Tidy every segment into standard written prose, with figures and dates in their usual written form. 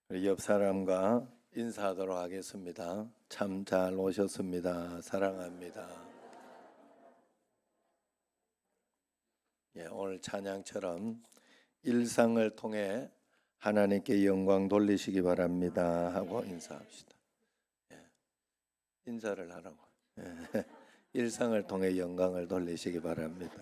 우리 옆 사람과 인사하도록 하겠습니다. 참 잘 오셨습니다. 사랑합니다. 오늘 찬양처럼 일상을 통해 하나님께 영광 돌리시기 바랍니다 하고 인사합시다. 인사를 하라고. 일상을 통해 영광을 돌리시기 바랍니다.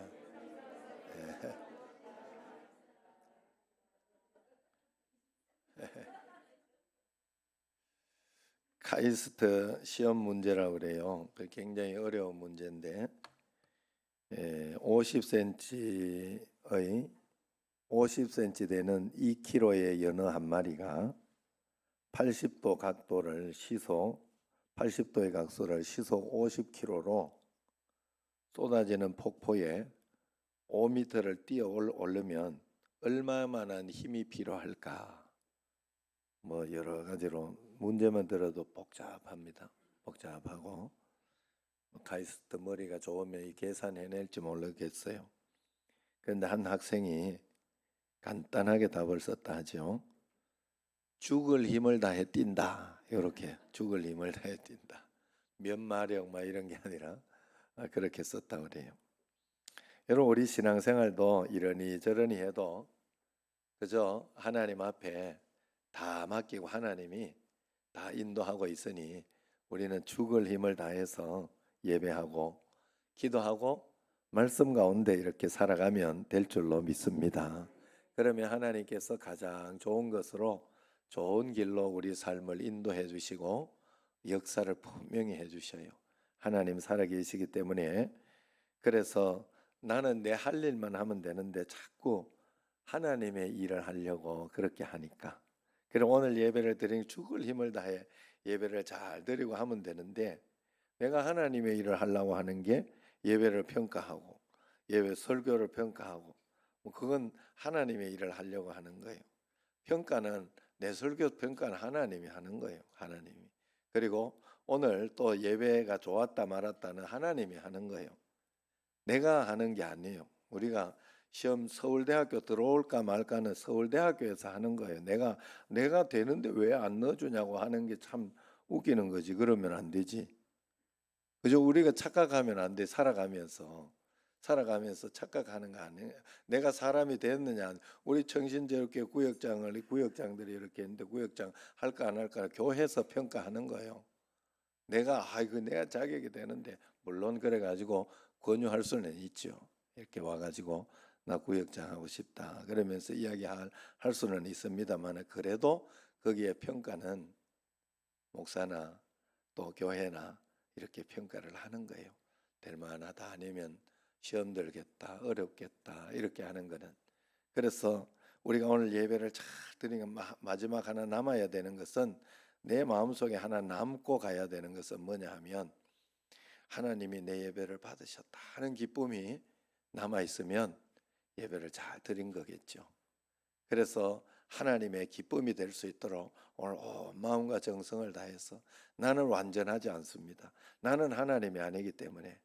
카이스트 시험 문제라고 그래요. 굉장히 어려운 문제인데 50cm의 50cm 되는 2kg의 연어 한 마리가 80도 각도를 시속 80도의 각도를 시속 50km로 쏟아지는 폭포에 5m를 뛰어 오르면 얼마만한 힘이 필요할까? 뭐 여러 가지로 문제만 들어도 복잡합니다. 복잡하고 카이스트 머리가 좋으면 이 계산해낼지 모르겠어요. 그런데 한 학생이 간단하게 답을 썼다 하죠. 죽을 힘을 다해 뛴다. 이렇게 죽을 힘을 다해 뛴다. 면마력 막 이런 게 아니라 그렇게 썼다고 그래요. 여러분 우리 신앙생활도 이러니 저러니 해도 그저 하나님 앞에 다 맡기고 하나님이 다 인도하고 있으니 우리는 죽을 힘을 다해서 예배하고 기도하고 말씀 가운데 이렇게 살아가면 될 줄로 믿습니다. 그러면 하나님께서 가장 좋은 것으로 좋은 길로 우리 삶을 인도해 주시고 역사를 분명히 해 주셔요. 하나님 살아계시기 때문에 그래서 나는 내 할 일만 하면 되는데 자꾸 하나님의 일을 하려고 그렇게 하니까 그럼 오늘 예배를 드리니 죽을 힘을 다해 예배를 잘 드리고 하면 되는데 내가 하나님의 일을 하려고 하는 게 예배를 평가하고 예배 설교를 평가하고 그건 하나님의 일을 하려고 하는 거예요. 평가는 내 설교 평가는 하나님이 하는 거예요. 하나님이. 그리고 오늘 또 예배가 좋았다 말았다는 하나님이 하는 거예요. 내가 하는 게 아니에요. 우리가 시험 서울대학교 들어올까 말까는 서울대학교에서 하는 거예요. 내가 되는데 왜 안 넣어주냐고 하는 게 참 웃기는 거지. 그러면 안 되지. 그죠? 우리가 착각하면 안 돼. 살아가면서 착각하는 거 아니에요. 내가 사람이 됐느냐? 우리 청신제일교회 구역장들이 이렇게 했는데 구역장 할까 안 할까 교회에서 평가하는 거예요. 내가 자격이 되는데 물론 그래 가지고 권유할 수는 있죠. 이렇게 와가지고 나 구역장 하고 싶다 그러면서 이야기할 수는 있습니다만 그래도 거기에 평가는 목사나 또 교회나 이렇게 평가를 하는 거예요. 될 만하다 아니면 시험 들겠다 어렵겠다 이렇게 하는 거는 그래서 우리가 오늘 예배를 잘 드리니까 마지막 하나 남아야 되는 것은 내 마음속에 하나 남고 가야 되는 것은 뭐냐 하면 하나님이 내 예배를 받으셨다 하는 기쁨이 남아있으면 예배를 잘 드린 거겠죠. 그래서 하나님의 기쁨이 될 수 있도록 오늘 온 마음과 정성을 다해서 나는 완전하지 않습니다. 나는 하나님이 아니기 때문에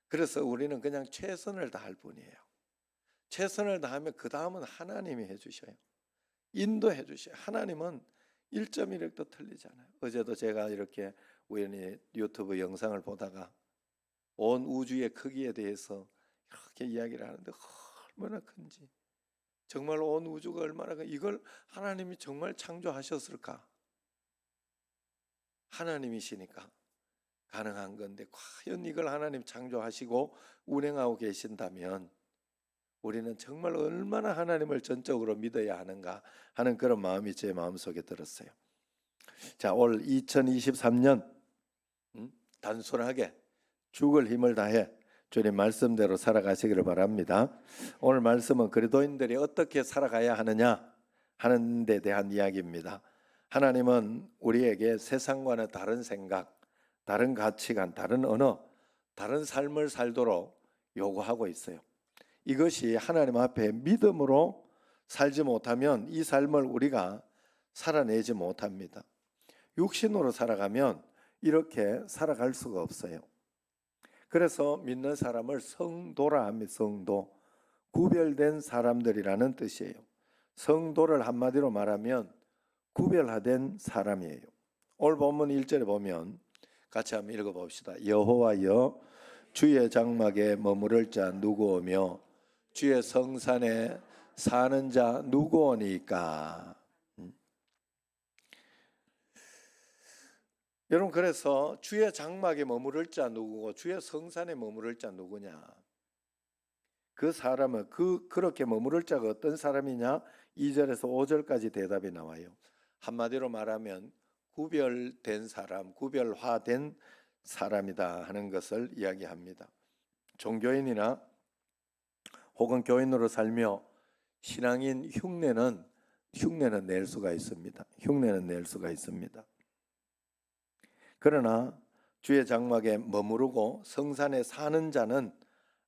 그래서 우리는 그냥 최선을 다할 뿐이에요. 최선을 다하면 그 다음은 하나님이 해주셔요. 인도해 주셔요. 하나님은 1.1획도 틀리잖아요. 어제도 제가 이렇게 우연히 유튜브 영상을 보다가 온 우주의 크기에 대해서 이렇게 이야기를 하는데 얼마나 큰지 정말 온 우주가 얼마나 이걸 하나님이 정말 창조하셨을까? 하나님이시니까 가능한 건데 과연 이걸 하나님 창조하시고 운행하고 계신다면 우리는 정말 얼마나 하나님을 전적으로 믿어야 하는가 하는 그런 마음이 제 마음속에 들었어요. 자, 올 2023년 단순하게 죽을 힘을 다해 주님 말씀대로 살아가시기를 바랍니다. 오늘 말씀은 그리스도인들이 어떻게 살아가야 하느냐 하는 데 대한 이야기입니다. 하나님은 우리에게 세상과는 다른 생각, 다른 가치관, 다른 언어, 다른 삶을 살도록 요구하고 있어요. 이것이 하나님 앞에 믿음으로 살지 못하면 이 삶을 우리가 살아내지 못합니다. 육신으로 살아가면 이렇게 살아갈 수가 없어요. 그래서 믿는 사람을 성도라 합니다. 성도. 구별된 사람들이라는 뜻이에요. 성도를 한마디로 말하면 구별화된 사람이에요. 오늘 본문 1절에 보면 같이 한번 읽어봅시다. 여호와여 주의 장막에 머무를 자 누구오며 주의 성산에 사는 자 누구오니까. 여러분, 그래서 주의 장막에 머무를 자 누구고 주의 성산에 머무를 자 누구냐? 그 사람은 그렇게 머무를 자가 어떤 사람이냐? 2절에서 5절까지 대답이 나와요. 한마디로 말하면 구별된 사람, 구별화된 사람이다 하는 것을 이야기합니다. 종교인이나 혹은 교인으로 살며 신앙인 흉내는 낼 수가 있습니다. 흉내는 낼 수가 있습니다. 그러나 주의 장막에 머무르고 성산에 사는 자는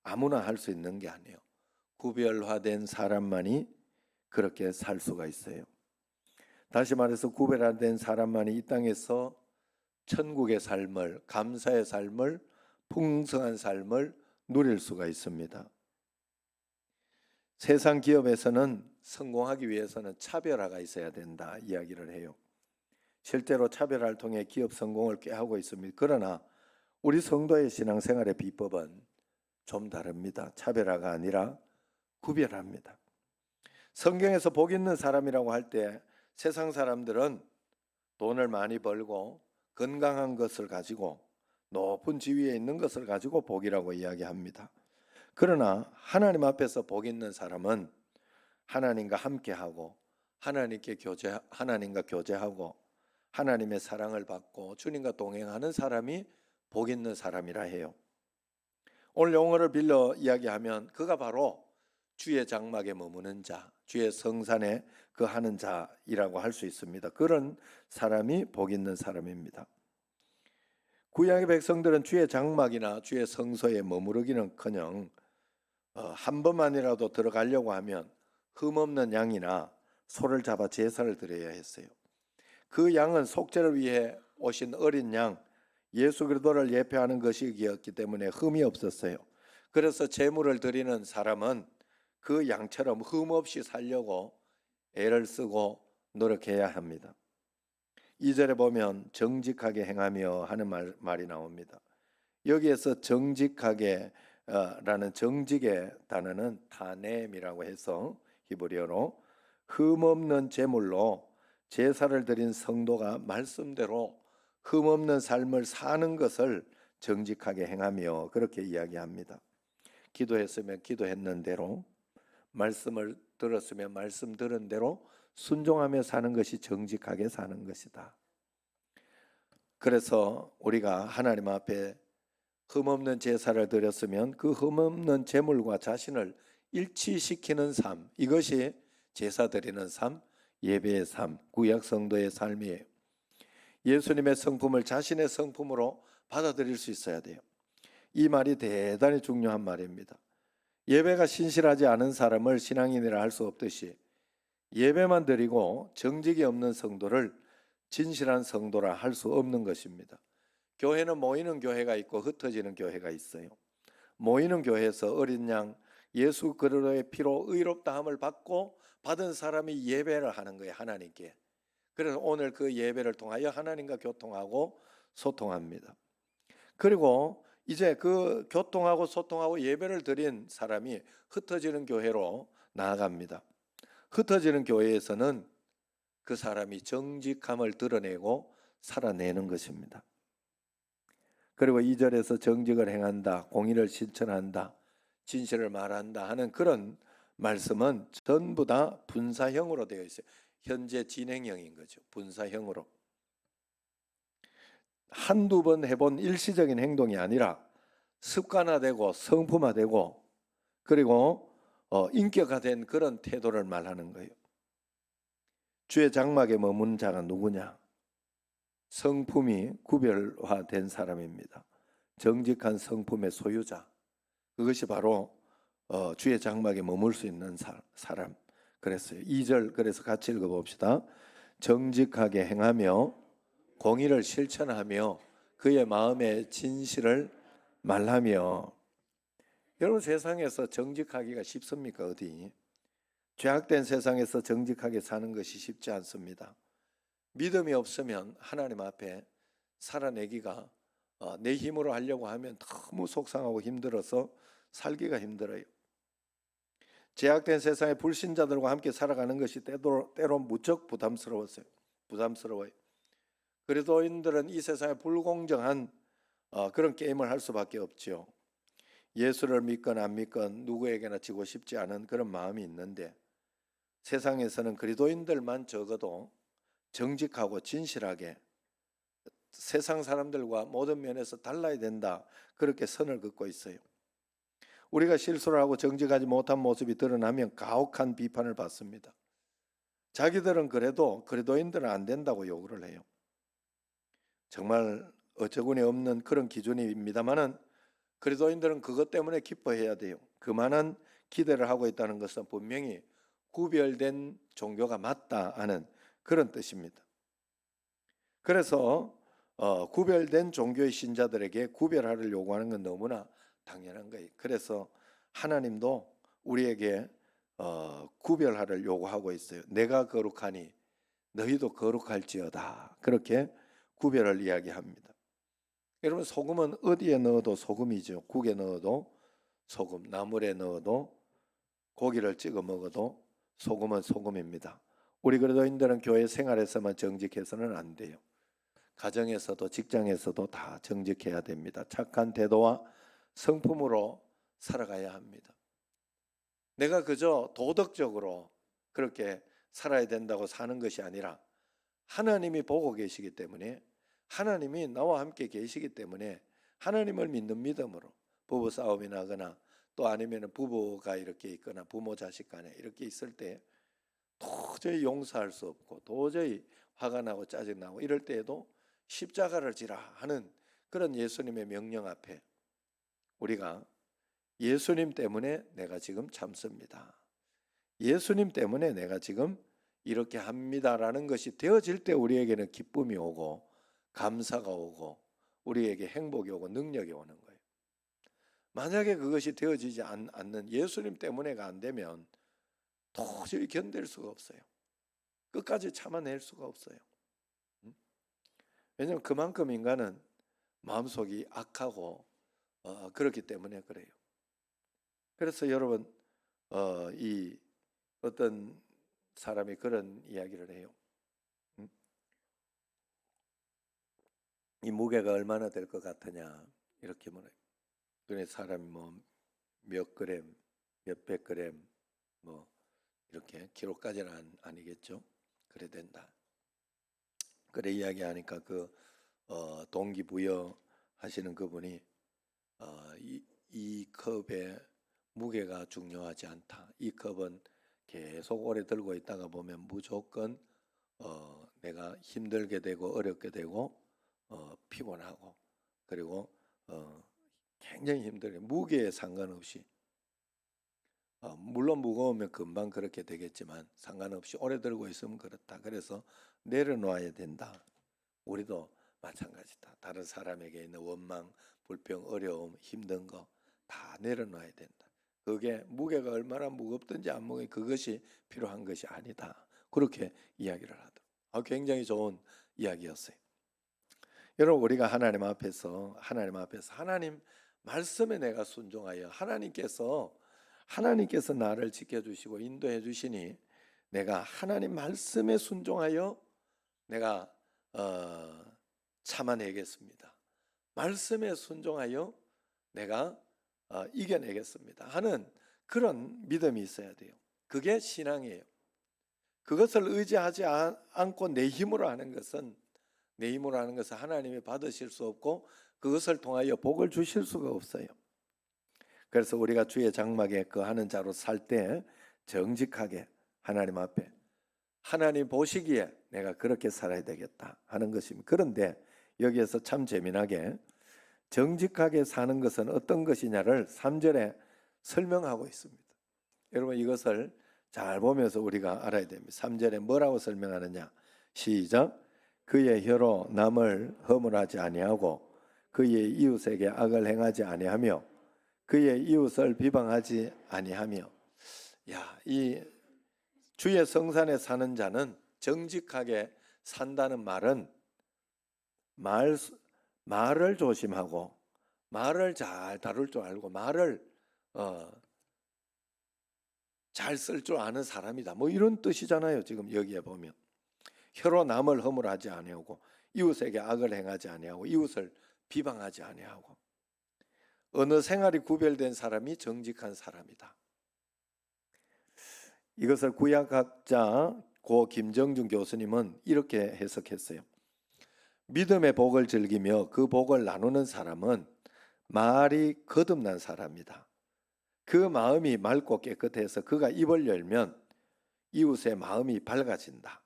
아무나 할 수 있는 게 아니에요. 구별화된 사람만이 그렇게 살 수가 있어요. 다시 말해서 구별화된 사람만이 이 땅에서 천국의 삶을, 감사의 삶을, 풍성한 삶을 누릴 수가 있습니다. 세상 기업에서는 성공하기 위해서는 차별화가 있어야 된다 이야기를 해요. 실제로 차별화를 통해 기업 성공을 꾀하고 있습니다. 그러나 우리 성도의 신앙생활의 비법은 좀 다릅니다. 차별화가 아니라 구별합니다. 성경에서 복 있는 사람이라고 할 때 세상 사람들은 돈을 많이 벌고 건강한 것을 가지고 높은 지위에 있는 것을 가지고 복이라고 이야기합니다. 그러나 하나님 앞에서 복 있는 사람은 하나님과 함께하고 하나님과 교제하고 하나님의 사랑을 받고 주님과 동행하는 사람이 복 있는 사람이라 해요. 오늘 용어를 빌려 이야기하면 그가 바로 주의 장막에 머무는 자, 주의 성산에 거하는 자이라고 할 수 있습니다. 그런 사람이 복 있는 사람입니다. 구약의 백성들은 주의 장막이나 주의 성소에 머무르기는커녕 한 번만이라도 들어가려고 하면 흠없는 양이나 소를 잡아 제사를 드려야 했어요. 그 양은 속죄를 위해 오신 어린 양 예수 그리스도를 예표하는 것이었기 때문에 흠이 없었어요. 그래서 제물을 드리는 사람은 그 양처럼 흠 없이 살려고 애를 쓰고 노력해야 합니다. 2절에 보면 정직하게 행하며 하는 말이 나옵니다. 여기에서 정직하게 라는 정직의 단어는 타넴이라고 해서 히브리어로 흠없는 제물로 제사를 드린 성도가 말씀대로 흠없는 삶을 사는 것을 정직하게 행하며 그렇게 이야기합니다. 기도했으면 기도했는 대로, 말씀을 들었으면 말씀 들은 대로 순종하며 사는 것이 정직하게 사는 것이다. 그래서 우리가 하나님 앞에 흠없는 제사를 드렸으면 그 흠없는 제물과 자신을 일치시키는 삶, 이것이 제사 드리는 삶, 예배의 삶, 구약 성도의 삶이에요. 예수님의 성품을 자신의 성품으로 받아들일 수 있어야 돼요. 이 말이 대단히 중요한 말입니다. 예배가 신실하지 않은 사람을 신앙인이라 할 수 없듯이 예배만 드리고 정직이 없는 성도를 진실한 성도라 할 수 없는 것입니다. 교회는 모이는 교회가 있고 흩어지는 교회가 있어요. 모이는 교회에서 어린 양 예수 그리스도의 피로 의롭다함을 받고 받은 사람이 예배를 하는 거예요, 하나님께. 그래서 오늘 그 예배를 통하여 하나님과 교통하고 소통합니다. 그리고 이제 그 교통하고 소통하고 예배를 드린 사람이 흩어지는 교회로 나아갑니다. 흩어지는 교회에서는 그 사람이 정직함을 드러내고 살아내는 것입니다. 그리고 2절에서 정직을 행한다, 공의를 실천한다, 진실을 말한다 하는 그런 말씀은 전부 다 분사형으로 되어 있어요. 현재 진행형인 거죠. 분사형으로. 한두 번 해본 일시적인 행동이 아니라 습관화되고 성품화되고 그리고 인격화된 그런 태도를 말하는 거예요. 주의 장막에 머무는 자가 누구냐? 성품이 구별화된 사람입니다. 정직한 성품의 소유자. 그것이 바로 주의 장막에 머물 수 있는 사람. 그랬어요. 2절 그래서 같이 읽어봅시다. 정직하게 행하며 공의를 실천하며 그의 마음의 진실을 말하며. 여러분, 세상에서 정직하기가 쉽습니까? 어디? 죄악된 세상에서 정직하게 사는 것이 쉽지 않습니다. 믿음이 없으면 하나님 앞에 살아내기가 내 힘으로 하려고 하면 너무 속상하고 힘들어서 살기가 힘들어요. 제약된 세상의 불신자들과 함께 살아가는 것이 때로 무척 부담스러워요. 그리스도인들은 이 세상에 불공정한 그런 게임을 할 수밖에 없지요. 예수를 믿건 안 믿건 누구에게나 지고 싶지 않은 그런 마음이 있는데, 세상에서는 그리스도인들만 적어도 정직하고 진실하게 세상 사람들과 모든 면에서 달라야 된다, 그렇게 선을 긋고 있어요. 우리가 실수를 하고 정직하지 못한 모습이 드러나면 가혹한 비판을 받습니다. 자기들은 그래도 그리스도인들은 안 된다고 요구를 해요. 정말 어처구니 없는 그런 기준입니다만은 그리스도인들은 그것 때문에 기뻐해야 돼요. 그만한 기대를 하고 있다는 것은 분명히 구별된 종교가 맞다 하는 그런 뜻입니다. 그래서 구별된 종교의 신자들에게 구별하를 요구하는 건 너무나 당연한 거예요. 그래서 하나님도 우리에게 구별하를 요구하고 있어요. 내가 거룩하니 너희도 거룩할지어다. 그렇게 구별을 이야기합니다. 여러분, 소금은 어디에 넣어도 소금이죠. 국에 넣어도 소금, 나물에 넣어도, 고기를 찍어 먹어도 소금은 소금입니다. 우리 그리스도인들은 교회 생활에서만 정직해서는 안 돼요. 가정에서도 직장에서도 다 정직해야 됩니다. 착한 태도와 성품으로 살아가야 합니다. 내가 그저 도덕적으로 그렇게 살아야 된다고 사는 것이 아니라 하나님이 보고 계시기 때문에, 하나님이 나와 함께 계시기 때문에 하나님을 믿는 믿음으로 부부 싸움이 나거나 또 아니면 부부가 이렇게 있거나 부모 자식 간에 이렇게 있을 때 도저히 용서할 수 없고 도저히 화가 나고 짜증나고 이럴 때에도 십자가를 지라 하는 그런 예수님의 명령 앞에 우리가 예수님 때문에 내가 지금 참습니다, 예수님 때문에 내가 지금 이렇게 합니다라는 것이 되어질 때 우리에게는 기쁨이 오고 감사가 오고 우리에게 행복이 오고 능력이 오는 거예요. 만약에 그것이 되어지지 않는, 예수님 때문에가 안 되면 도저히 견딜 수가 없어요. 끝까지 참아낼 수가 없어요. 왜냐하면 그만큼 인간은 마음속이 악하고 그렇기 때문에 그래요. 그래서 여러분, 이 어떤 사람이 그런 이야기를 해요. 이 무게가 얼마나 될 것 같으냐 이렇게 물어요. 그래 사람이 뭐 몇 그램, 몇백 그램 뭐 이렇게 키로까지는 아니겠죠. 그래 된다. 그래 이야기하니까 그 동기부여 하시는 그분이 이 컵의 무게가 중요하지 않다. 이 컵은 계속 오래 들고 있다가 보면 무조건 내가 힘들게 되고 어렵게 되고 피곤하고 그리고 굉장히 힘들게, 무게에 상관없이 물론 무거우면 금방 그렇게 되겠지만 상관없이 오래 들고 있으면 그렇다. 그래서 내려놓아야 된다. 우리도 마찬가지다. 다른 사람에게 있는 원망, 불평, 어려움, 힘든 거 다 내려놔야 된다. 그게 무게가 얼마나 무겁든지 안 무겁든지 그것이 필요한 것이 아니다. 그렇게 이야기를 하더라고요. 굉장히 좋은 이야기였어요. 여러분, 우리가 하나님 앞에서 하나님 말씀에 내가 순종하여 하나님께서 나를 지켜주시고 인도해 주시니 내가 하나님 말씀에 순종하여 내가 참아내겠습니다. 말씀에 순종하여 내가 이겨내겠습니다 하는 그런 믿음이 있어야 돼요. 그게 신앙이에요. 그것을 의지하지 않고 내 힘으로 하는 것은 하나님이 받으실 수 없고 그것을 통하여 복을 주실 수가 없어요. 그래서 우리가 주의 장막에 거하는 자로 살 때 정직하게 하나님 앞에 하나님 보시기에 내가 그렇게 살아야 되겠다 하는 것입니다. 그런데 여기에서 참 재미나게 정직하게 사는 것은 어떤 것이냐를 3절에 설명하고 있습니다. 여러분, 이것을 잘 보면서 우리가 알아야 됩니다. 3절에 뭐라고 설명하느냐? 시작. 그의 혀로 남을 허물하지 아니하고 그의 이웃에게 악을 행하지 아니하며 그의 이웃을 비방하지 아니하며. 이 주의 성산에 사는 자는 정직하게 산다는 말은 말을 조심하고 말을 잘 다룰 줄 알고 말을 잘 쓸 줄 아는 사람이다. 뭐 이런 뜻이잖아요. 지금 여기에 보면 혀로 남을 허물하지 아니하고 이웃에게 악을 행하지 아니하고 이웃을 비방하지 아니하고 어느 생활이 구별된 사람이 정직한 사람이다. 이것을 구약학자 고 김정준 교수님은 이렇게 해석했어요. 믿음의 복을 즐기며 그 복을 나누는 사람은 말이 거듭난 사람이다. 그 마음이 맑고 깨끗해서 그가 입을 열면 이웃의 마음이 밝아진다.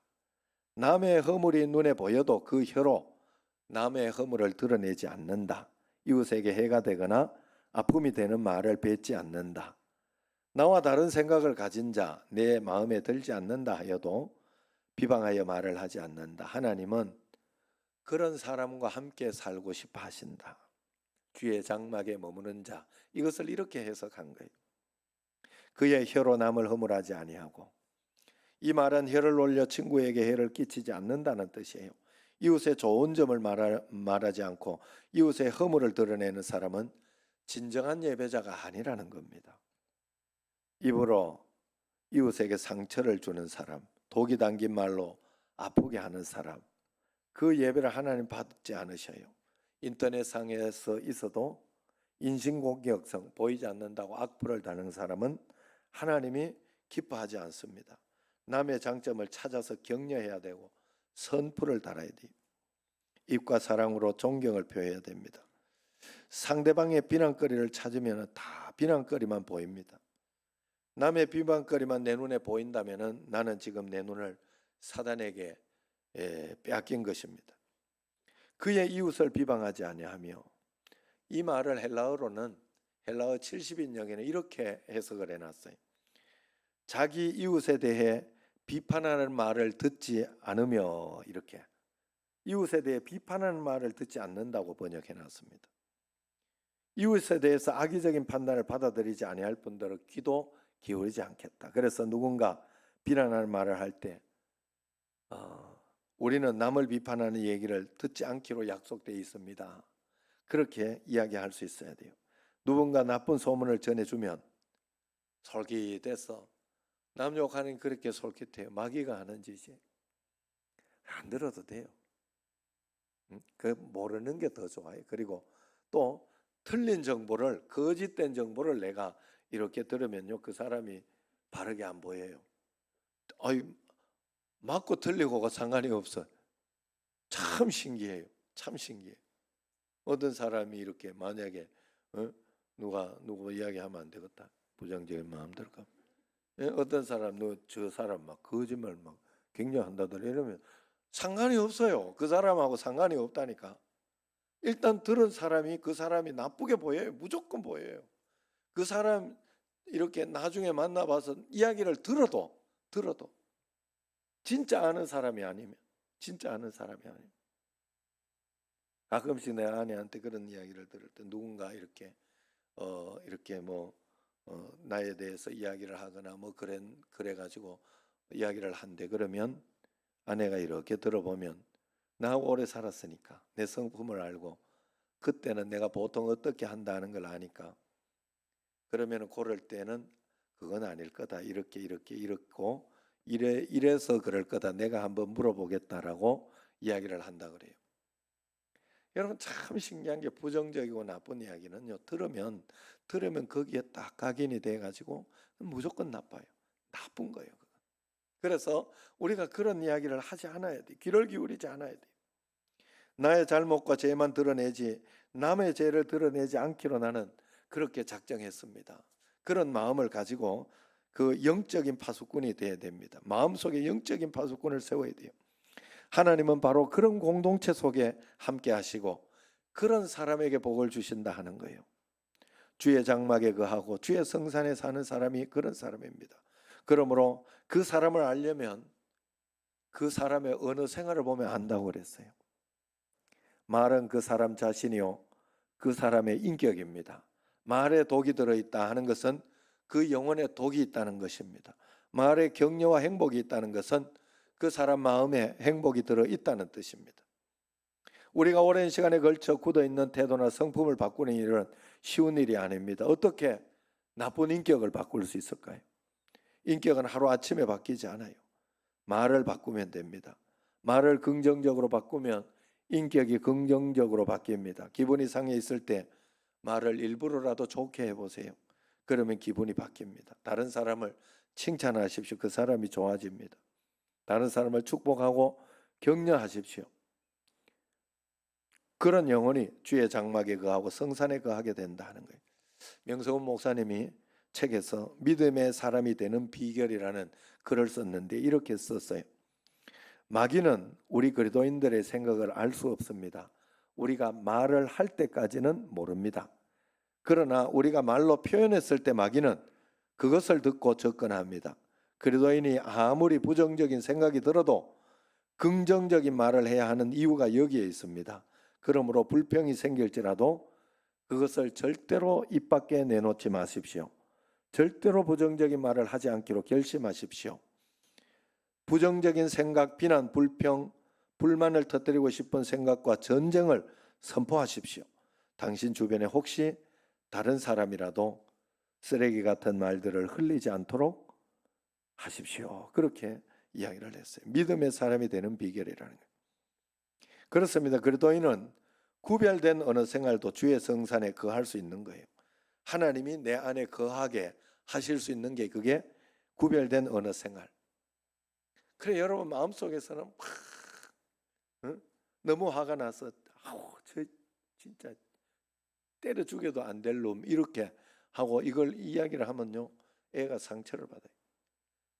남의 허물이 눈에 보여도 그 혀로 남의 허물을 드러내지 않는다. 이웃에게 해가 되거나 아픔이 되는 말을 뱉지 않는다. 나와 다른 생각을 가진 자, 내 마음에 들지 않는다 하여도 비방하여 말을 하지 않는다. 하나님은 그런 사람과 함께 살고 싶어 하신다. 주의 장막에 머무는 자, 이것을 이렇게 해석한 거예요. 그의 혀로 남을 허물하지 아니하고, 이 말은 혀를 올려 친구에게 해를 끼치지 않는다는 뜻이에요. 이웃의 좋은 점을 말하지 않고 이웃의 허물을 드러내는 사람은 진정한 예배자가 아니라는 겁니다. 입으로 이웃에게 상처를 주는 사람, 독이 담긴 말로 아프게 하는 사람, 그 예배를 하나님 받지 않으셔요. 인터넷상에서 있어도 인신공격성 보이지 않는다고 악플을 다는 사람은 하나님이 기뻐하지 않습니다. 남의 장점을 찾아서 격려해야 되고 선풀을 달아야 돼요. 입과 사랑으로 존경을 표해야 됩니다. 상대방의 비난거리를 찾으면 다 비난거리만 보입니다. 남의 비방거리만 내 눈에 보인다면 나는 지금 내 눈을 사단에게 빼앗긴 것입니다. 그의 이웃을 비방하지 아니하며, 이 말을 헬라어로는 헬라어 70인역에는 이렇게 해석을 해놨어요. 자기 이웃에 대해 비판하는 말을 듣지 않으며, 이렇게 이웃에 대해 비판하는 말을 듣지 않는다고 번역해놨습니다. 이웃에 대해서 악의적인 판단을 받아들이지 아니할 뿐더러 귀도 기울이지 않겠다. 그래서 누군가 비난하는 말을 할 때 우리는 남을 비판하는 얘기를 듣지 않기로 약속되어 있습니다. 그렇게 이야기할 수 있어야 돼요. 누군가 나쁜 소문을 전해주면 솔깃해서 남 욕하는 그렇게 솔깃해요. 마귀가 하는 짓이. 안 들어도 돼요. 그 모르는 게 더 좋아요. 그리고 또 틀린 정보를, 거짓된 정보를 내가 이렇게 들으면요, 그 사람이 바르게 안 보여요. 맞고 틀리고가 상관이 없어. 참 신기해요. 참 신기해. 어떤 사람이 이렇게 만약에 누구 이야기하면 안 되겠다. 부정적인 마음 들까? 어떤 사람 저 사람 막 거짓말 막 격려한다더라 이러면 상관이 없어요. 그 사람하고 상관이 없다니까. 일단 들은 사람이 그 사람이 나쁘게 보여요. 무조건 보여요. 그 사람 이렇게 나중에 만나봐서 이야기를 들어도 진짜 아는 사람이 아니면 가끔씩 내 아내한테 그런 이야기를 들을 때 누군가 이렇게 나에 대해서 이야기를 하거나 뭐 그래 가지고 이야기를 한대. 그러면 아내가 이렇게 들어보면 나하고 오래 살았으니까 내 성품을 알고 그때는 내가 보통 어떻게 한다는 걸 아니까 그러면 고를 때는 그건 아닐 거다. 이렇고 이래서 그럴 거다. 내가 한번 물어보겠다라고 이야기를 한다 그래요. 여러분 참 신기한 게 부정적이고 나쁜 이야기는요. 들으면 거기에 딱 각인이 돼 가지고 무조건 나빠요. 나쁜 거예요. 그래서 우리가 그런 이야기를 하지 않아야 돼. 귀를 기울이지 않아야 돼. 나의 잘못과 죄만 드러내지 남의 죄를 드러내지 않기로 나는 그렇게 작정했습니다. 그런 마음을 가지고 그 영적인 파수꾼이 돼야 됩니다. 마음속에 영적인 파수꾼을 세워야 돼요. 하나님은 바로 그런 공동체 속에 함께 하시고 그런 사람에게 복을 주신다 하는 거예요. 주의 장막에 거하고 주의 성산에 사는 사람이 그런 사람입니다. 그러므로 그 사람을 알려면 그 사람의 어느 생활을 보면 안다고 그랬어요. 말은 그 사람 자신이요 그 사람의 인격입니다. 말에 독이 들어있다 하는 것은 그 영혼에 독이 있다는 것입니다. 말에 격려와 행복이 있다는 것은 그 사람 마음에 행복이 들어 있다는 뜻입니다. 우리가 오랜 시간에 걸쳐 굳어있는 태도나 성품을 바꾸는 일은 쉬운 일이 아닙니다. 어떻게 나쁜 인격을 바꿀 수 있을까요? 인격은 하루아침에 바뀌지 않아요. 말을 바꾸면 됩니다. 말을 긍정적으로 바꾸면 인격이 긍정적으로 바뀝니다. 기분이 상해 있을 때 말을 일부러라도 좋게 해보세요. 그러면 기분이 바뀝니다. 다른 사람을 칭찬하십시오. 그 사람이 좋아집니다. 다른 사람을 축복하고 격려하십시오. 그런 영혼이 주의 장막에 거하고 성산에 거하게 된다는 거예요. 명성훈 목사님이 책에서 믿음의 사람이 되는 비결이라는 글을 썼는데 이렇게 썼어요. 마귀는 우리 그리스도인들의 생각을 알 수 없습니다. 우리가 말을 할 때까지는 모릅니다. 그러나 우리가 말로 표현했을 때 마귀는 그것을 듣고 접근합니다. 그리스도인이 아무리 부정적인 생각이 들어도 긍정적인 말을 해야 하는 이유가 여기에 있습니다. 그러므로 불평이 생길지라도 그것을 절대로 입 밖에 내놓지 마십시오. 절대로 부정적인 말을 하지 않기로 결심하십시오. 부정적인 생각, 비난, 불평, 불만을 터뜨리고 싶은 생각과 전쟁을 선포하십시오. 당신 주변에 혹시 다른 사람이라도 쓰레기 같은 말들을 흘리지 않도록 하십시오. 그렇게 이야기를 했어요. 믿음의 사람이 되는 비결이라는 거예요. 그렇습니다. 그리스도인은 구별된 어느 생활도 주의 성산에 거할 수 있는 거예요. 하나님이 내 안에 거하게 하실 수 있는 게 그게 구별된 어느 생활. 그래 여러분 마음속에서는 막 너무 화가 나서 저 진짜 때려 죽여도 안 될 놈 이렇게 하고 이걸 이야기를 하면요 애가 상처를 받아요.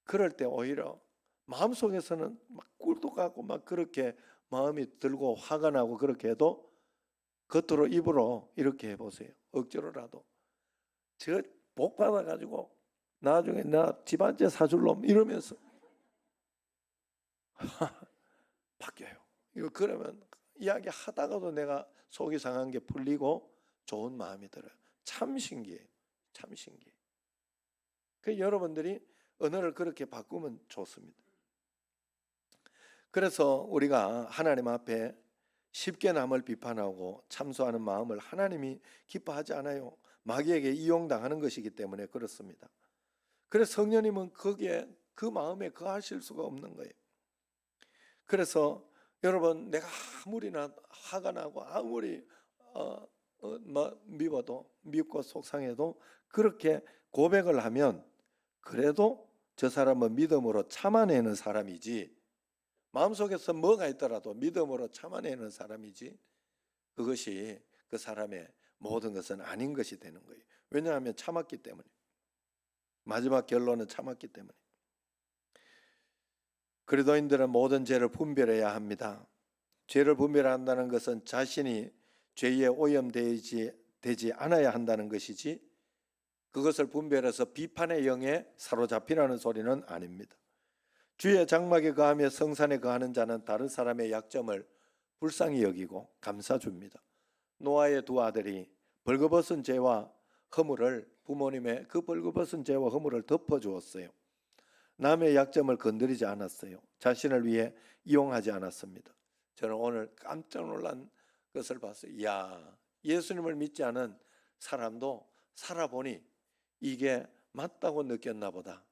그럴 때 오히려 마음속에서는 막 꿀도 가고 막 그렇게 마음이 들고 화가 나고 그렇게 해도 겉으로 입으로 이렇게 해보세요. 억지로라도 저 복 받아가지고 나중에 나 집안째 사줄 놈 이러면서 바뀌어요. 이거 그러면 이야기 하다가도 내가 속이 상한 게 풀리고 좋은 마음이 들어요. 참 신기해요. 참 신기해요. 그 여러분들이 언어를 그렇게 바꾸면 좋습니다. 그래서 우리가 하나님 앞에 쉽게 남을 비판하고 참소하는 마음을 하나님이 기뻐하지 않아요. 마귀에게 이용당하는 것이기 때문에 그렇습니다. 그래서 성령님은 거기에 그 마음에 거하실 수가 없는 거예요. 그래서 여러분 내가 아무리나 화가 나고 아무리 미워도 밉고 속상해도 그렇게 고백을 하면 그래도 저 사람은 믿음으로 참아내는 사람이지 마음속에서 뭐가 있더라도 믿음으로 참아내는 사람이지 그것이 그 사람의 모든 것은 아닌 것이 되는 거예요. 왜냐하면 참았기 때문에 마지막 결론은 참았기 때문에 그리스도인들은 모든 죄를 분별해야 합니다. 죄를 분별한다는 것은 자신이 죄에 오염되지 않아야 한다는 것이지 그것을 분별해서 비판의 영에 사로잡히라는 소리는 아닙니다. 주의 장막에 거하며 성산에 거하는 자는 다른 사람의 약점을 불쌍히 여기고 감싸줍니다. 노아의 두 아들이 벌거벗은 죄와 허물을 부모님의 그 벌거벗은 죄와 허물을 덮어주었어요. 남의 약점을 건드리지 않았어요. 자신을 위해 이용하지 않았습니다. 저는 오늘 깜짝 놀란 것을 봤어요. 이야, 예수님을 믿지 않은 사람도 살아보니 이게 맞다고 느꼈나 보다.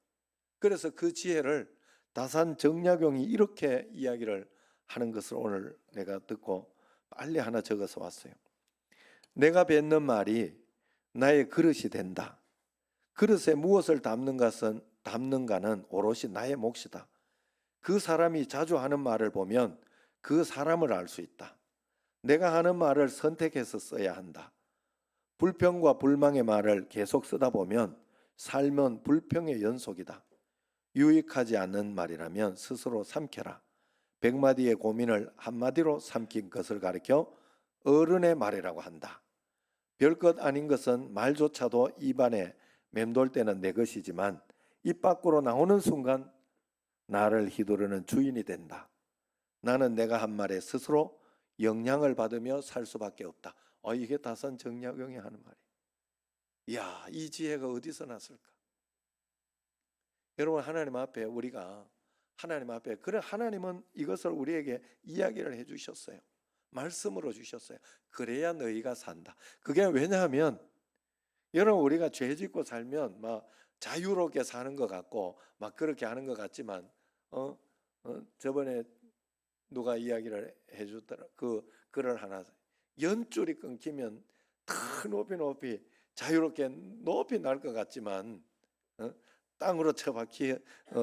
그래서 그 지혜를 다산 정약용이 이렇게 이야기를 하는 것을 오늘 내가 듣고 빨리 하나 적어서 왔어요. 내가 뱉는 말이 나의 그릇이 된다. 그릇에 무엇을 담는가는 오롯이 나의 몫이다. 그 사람이 자주 하는 말을 보면 그 사람을 알 수 있다. 내가 하는 말을 선택해서 써야 한다. 불평과 불망의 말을 계속 쓰다 보면 삶은 불평의 연속이다. 유익하지 않는 말이라면 스스로 삼켜라. 100마디의 고민을 한마디로 삼킨 것을 가리켜 어른의 말이라고 한다. 별것 아닌 것은 말조차도 입안에 맴돌 때는 내 것이지만 입 밖으로 나오는 순간 나를 휘두르는 주인이 된다. 나는 내가 한 말에 스스로 영향을 받으며 살 수밖에 없다. 이게 다산 정약용이 하는 말이에요. 이야, 이 지혜가 어디서 났을까? 여러분 하나님 앞에 우리가 하나님 앞에. 그래 하나님은 이것을 우리에게 이야기를 해주셨어요. 말씀으로 주셨어요. 그래야 너희가 산다. 그게 왜냐하면 여러분 우리가 죄 짓고 살면 막 자유롭게 사는 것 같고 막 그렇게 하는 것 같지만 저번에 누가 이야기를 해주더라. 그 글을 하나 연줄이 끊기면 더 높이 자유롭게 높이 날 것 같지만 어? 땅으로 처박히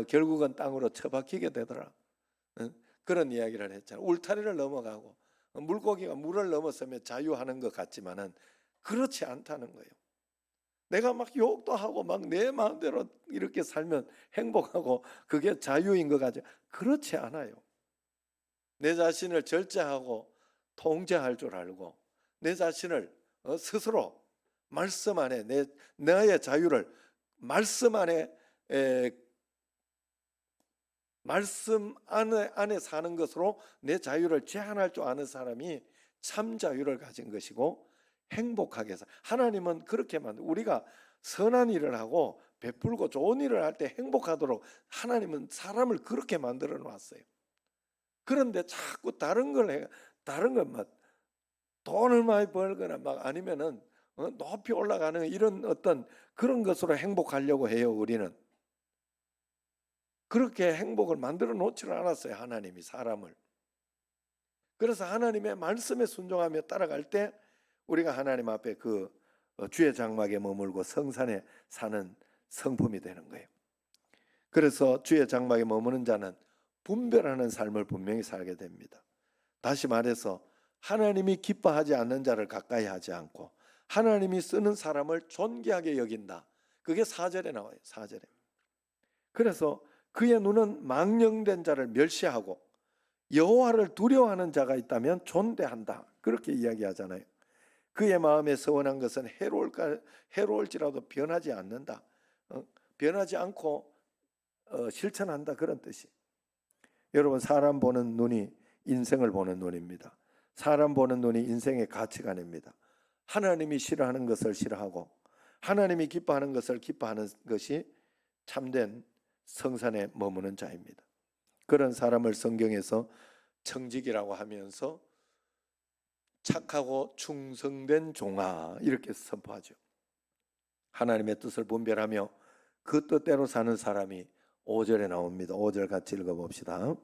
결국은 땅으로 처박히게 되더라. 그런 이야기를 했잖아. 울타리를 넘어가고 물고기가 물을 넘어서면 자유하는 것 같지만은 그렇지 않다는 거예요. 내가 막 욕도 하고 막 내 마음대로 이렇게 살면 행복하고 그게 자유인 것 같지. 그렇지 않아요. 내 자신을 절제하고 통제할 줄 알고 내 자신을 스스로 말씀 안에 나의 자유를 말씀 안에 말씀 안에 사는 것으로 내 자유를 제한할 줄 아는 사람이 참 자유를 가진 것이고 행복하게 살. 하나님은 그렇게 우리가 선한 일을 하고 베풀고 좋은 일을 할 때 행복하도록 하나님은 사람을 그렇게 만들어 놨어요. 그런데 자꾸 다른 걸 막 돈을 많이 벌거나 막 아니면은 높이 올라가는 이런 어떤 그런 것으로 행복하려고 해요. 우리는 그렇게 행복을 만들어 놓지를 않았어요. 하나님이 사람을. 그래서 하나님의 말씀에 순종하며 따라갈 때 우리가 하나님 앞에 그 주의 장막에 머물고 성산에 사는 성품이 되는 거예요. 그래서 주의 장막에 머무는 자는 분별하는 삶을 분명히 살게 됩니다. 다시 말해서 하나님이 기뻐하지 않는 자를 가까이 하지 않고 하나님이 쓰는 사람을 존귀하게 여긴다. 그게 4절에 나와요. 4절에. 그래서 그의 눈은 망령된 자를 멸시하고 여호와를 두려워하는 자가 있다면 존대한다. 그렇게 이야기하잖아요. 그의 마음에 서원한 것은 해로울지라도 변하지 않는다. 변하지 않고 실천한다. 그런 뜻이. 여러분 사람 보는 눈이 인생을 보는 눈입니다. 사람 보는 눈이 인생의 가치관입니다. 하나님이 싫어하는 것을 싫어하고 하나님이 기뻐하는 것을 기뻐하는 것이 참된 성산에 머무는 자입니다. 그런 사람을 성경에서 청직이라고 하면서 착하고 충성된 종아 이렇게 선포하죠. 하나님의 뜻을 분별하며 그 뜻대로 사는 사람이 5절에 나옵니다. 5절 같이 읽어봅시다.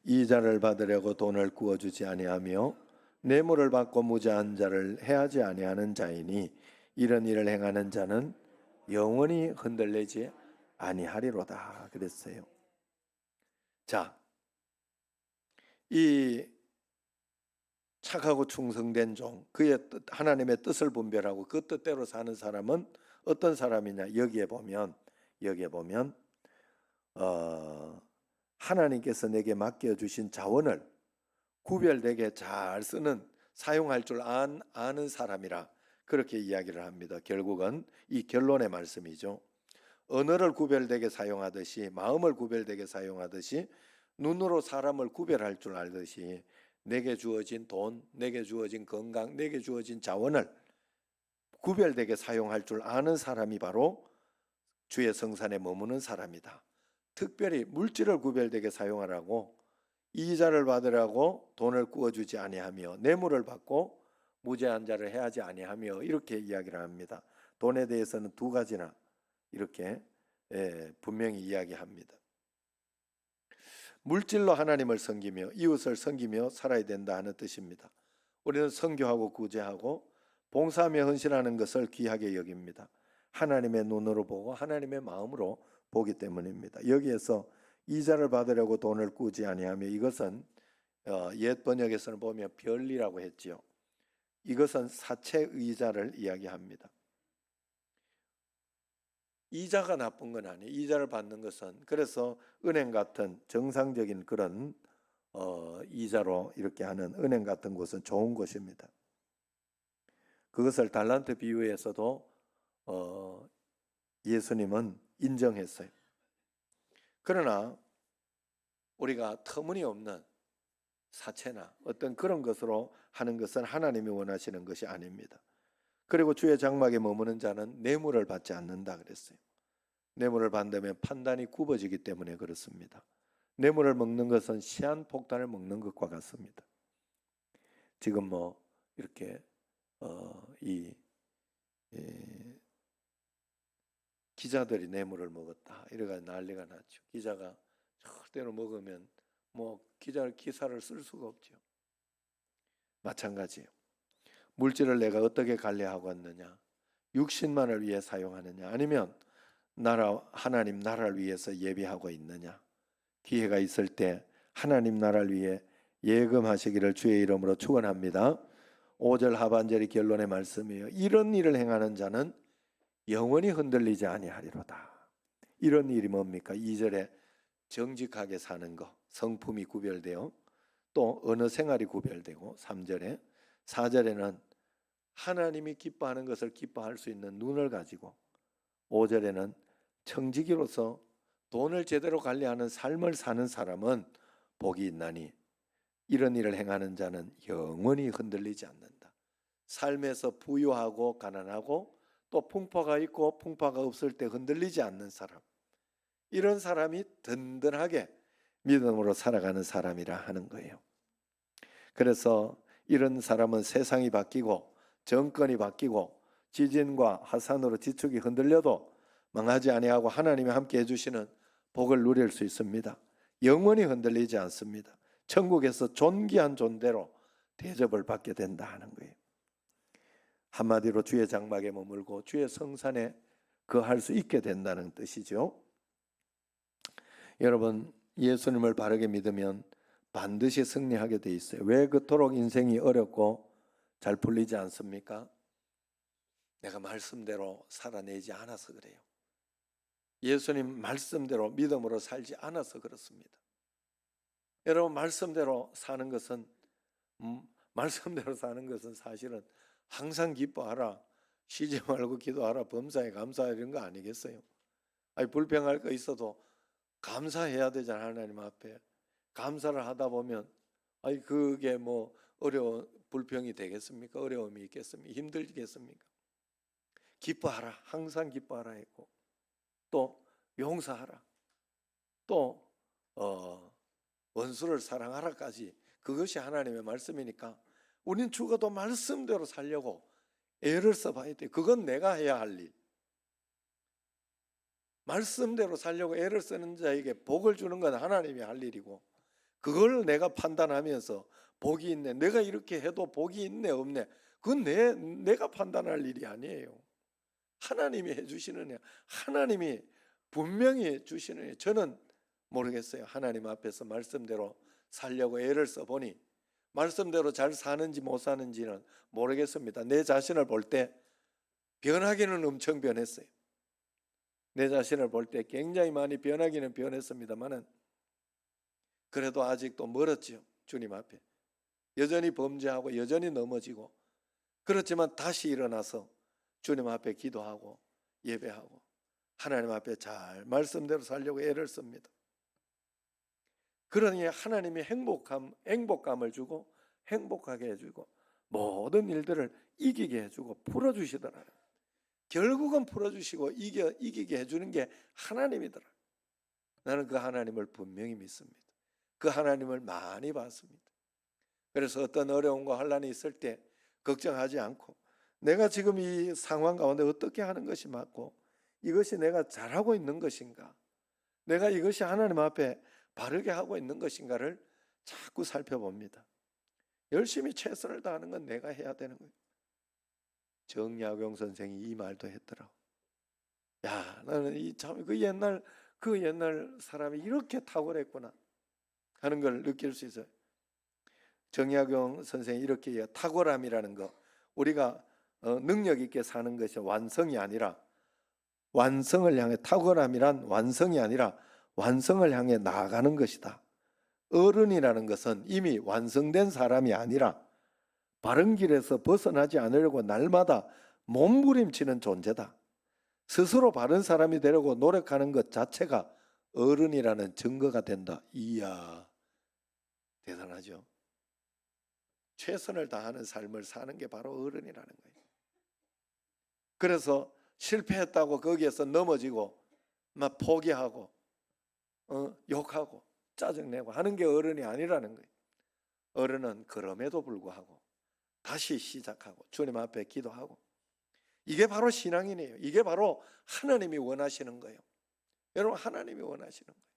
이자를 받으려고 돈을 구워주지 아니하며 뇌물을 받고 무죄한 자를 해하지 아니하는 자이니 이런 일을 행하는 자는 영원히 흔들리지 아니하리로다 그랬어요. 자, 이 착하고 충성된 종, 그의 하나님의 뜻을 분별하고 그 뜻대로 사는 사람은 어떤 사람이냐? 여기에 보면 하나님께서 내게 맡겨주신 자원을 구별되게 잘 쓰는 사용할 줄 아는 사람이라 그렇게 이야기를 합니다. 결국은 이 결론의 말씀이죠. 언어를 구별되게 사용하듯이 마음을 구별되게 사용하듯이 눈으로 사람을 구별할 줄 알듯이 내게 주어진 돈, 내게 주어진 건강, 내게 주어진 자원을 구별되게 사용할 줄 아는 사람이 바로 주의 성산에 머무는 사람이다. 특별히 물질을 구별되게 사용하라고 이자를 받으라고 돈을 구워주지 아니하며 뇌물을 받고 무죄한 자를 해하지 아니하며 이렇게 이야기를 합니다. 돈에 대해서는 두 가지나 이렇게 분명히 이야기합니다. 물질로 하나님을 섬기며 이웃을 섬기며 살아야 된다 하는 뜻입니다. 우리는 선교하고 구제하고 봉사하며 헌신하는 것을 귀하게 여깁니다. 하나님의 눈으로 보고 하나님의 마음으로 보기 때문입니다. 여기에서 이자를 받으려고 돈을 꾸지 아니하며 이것은 옛 번역에서는 보면 별리라고 했지요. 이것은 사채 의자를 이야기합니다. 이자가 나쁜 건 아니에요. 이자를 받는 것은 그래서 은행 같은 정상적인 그런 이자로 이렇게 하는 은행 같은 곳은 좋은 곳입니다. 그것을 달란트 비유에서도 예수님은 인정했어요. 그러나 우리가 터무니없는 사채나 어떤 그런 것으로 하는 것은 하나님이 원하시는 것이 아닙니다. 그리고 주의 장막에 머무는 자는 뇌물을 받지 않는다 그랬어요. 뇌물을 받으면 판단이 굽어지기 때문에 그렇습니다. 뇌물을 먹는 것은 시한폭탄을 먹는 것과 같습니다. 지금 뭐 이렇게 기자들이 뇌물을 먹었다 이래가 난리가 났죠. 기자가 절대로 먹으면 뭐 기사를 쓸 수가 없죠. 마찬가지예요. 물질을 내가 어떻게 관리하고 있느냐, 육신만을 위해 사용하느냐, 아니면 하나님 나라를 위해서 예비하고 있느냐. 기회가 있을 때 하나님 나라를 위해 예금하시기를 주의 이름으로 축원합니다. 5절 하반절이 결론의 말씀이에요. 이런 일을 행하는 자는 영원히 흔들리지 아니하리로다. 이런 일이 뭡니까? 2절에 정직하게 사는 것, 성품이 구별되어 또 언어 생활이 구별되고, 3절에 4절에는 하나님이 기뻐하는 것을 기뻐할 수 있는 눈을 가지고, 5절에는 청지기로서 돈을 제대로 관리하는 삶을 사는 사람은 복이 있나니 이런 일을 행하는 자는 영원히 흔들리지 않는다. 삶에서 부유하고 가난하고 또 풍파가 있고 풍파가 없을 때 흔들리지 않는 사람, 이런 사람이 든든하게 믿음으로 살아가는 사람이라 하는 거예요. 그래서 이런 사람은 세상이 바뀌고 정권이 바뀌고 지진과 화산으로 지축이 흔들려도 망하지 아니하고 하나님이 함께 해주시는 복을 누릴 수 있습니다. 영원히 흔들리지 않습니다. 천국에서 존귀한 존재로 대접을 받게 된다 하는 거예요. 한마디로 주의 장막에 머물고 주의 성산에 거할 수 있게 된다는 뜻이죠. 여러분, 예수님을 바르게 믿으면 반드시 승리하게 돼 있어요. 왜 그토록 인생이 어렵고 잘 풀리지 않습니까? 내가 말씀대로 살아내지 않아서 그래요. 예수님 말씀대로 믿음으로 살지 않아서 그렇습니다. 여러분, 말씀대로 사는 것은 사실은 항상 기뻐하라, 쉬지 말고 기도하라, 범사에 감사하라 이런 거 아니겠어요? 아니, 불평할 거 있어도 감사해야 되잖아요. 하나님 앞에 감사를 하다 보면 아니 그게 뭐 어려운 불평이 되겠습니까? 어려움이 있겠습니까? 힘들겠습니까? 기뻐하라, 항상 기뻐하라 했고, 또 용서하라, 또 원수를 사랑하라까지, 그것이 하나님의 말씀이니까 우리는 죽어도 말씀대로 살려고 애를 써봐야 돼. 그건 내가 해야 할 일. 말씀대로 살려고 애를 쓰는 자에게 복을 주는 건 하나님이 할 일이고, 그걸 내가 판단하면서 복이 있네, 내가 이렇게 해도 복이 있네 없네, 그건 내가 판단할 일이 아니에요. 하나님이 해주시는 애, 하나님이 분명히 주시는 애. 저는 모르겠어요. 하나님 앞에서 말씀대로 살려고 애를 써보니 말씀대로 잘 사는지 못 사는지는 모르겠습니다. 내 자신을 볼 때 변하기는 엄청 변했어요. 내 자신을 볼 때 굉장히 많이 변하기는 변했습니다만은 그래도 아직도 멀었지요. 주님 앞에 여전히 범죄하고 여전히 넘어지고, 그렇지만 다시 일어나서 주님 앞에 기도하고 예배하고 하나님 앞에 잘 말씀대로 살려고 애를 씁니다. 그러니 하나님이 행복감을 주고 행복하게 해주고 모든 일들을 이기게 해주고 풀어주시더라고요. 결국은 풀어주시고 이기게 해주는 게 하나님이더라. 나는 그 하나님을 분명히 믿습니다. 그 하나님을 많이 봤습니다. 그래서 어떤 어려움과 환난이 있을 때 걱정하지 않고, 내가 지금 이 상황 가운데 어떻게 하는 것이 맞고 이것이 내가 잘하고 있는 것인가, 내가 이것이 하나님 앞에 바르게 하고 있는 것인가를 자꾸 살펴봅니다. 열심히 최선을 다하는 건 내가 해야 되는 거예요. 정약용 선생이 이 말도 했더라고. 야, 나는 그 옛날 사람이 이렇게 탁월했구나 하는 걸 느낄 수 있어요. 정약용 선생이 이렇게 해요. 탁월함이라는 거, 우리가 능력 있게 사는 것이 완성이 아니라, 완성을 향해, 탁월함이란 완성이 아니라 완성을 향해 나아가는 것이다. 어른이라는 것은 이미 완성된 사람이 아니라 바른 길에서 벗어나지 않으려고 날마다 몸부림치는 존재다. 스스로 바른 사람이 되려고 노력하는 것 자체가 어른이라는 증거가 된다. 이야, 대단하죠. 최선을 다하는 삶을 사는 게 바로 어른이라는 거예요. 그래서 실패했다고 거기에서 넘어지고 막 포기하고 욕하고 짜증내고 하는 게 어른이 아니라는 거예요. 어른은 그럼에도 불구하고 다시 시작하고 주님 앞에 기도하고, 이게 바로 신앙이네요. 이게 바로 하나님이 원하시는 거예요. 여러분, 하나님이 원하시는 거예요.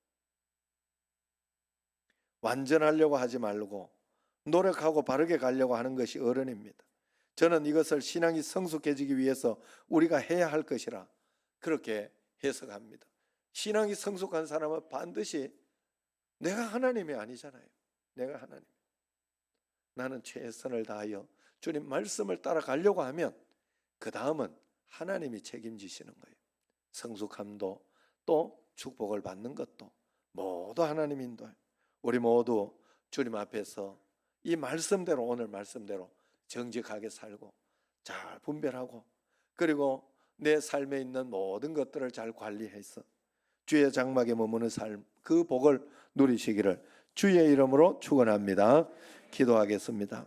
완전하려고 하지 말고 노력하고 바르게 가려고 하는 것이 어른입니다. 저는 이것을 신앙이 성숙해지기 위해서 우리가 해야 할 것이라 그렇게 해석합니다. 신앙이 성숙한 사람은 반드시 내가 하나님이 아니잖아요. 내가 하나님. 나는 최선을 다하여 주님 말씀을 따라가려고 하면 그 다음은 하나님이 책임지시는 거예요. 성숙함도 또 축복을 받는 것도 모두 하나님 인도예요. 우리 모두 주님 앞에서 이 말씀대로, 오늘 말씀대로 정직하게 살고 잘 분별하고, 그리고 내 삶에 있는 모든 것들을 잘 관리해서 주의 장막에 머무는 삶, 그 복을 누리시기를 주의 이름으로 축원합니다. 기도하겠습니다.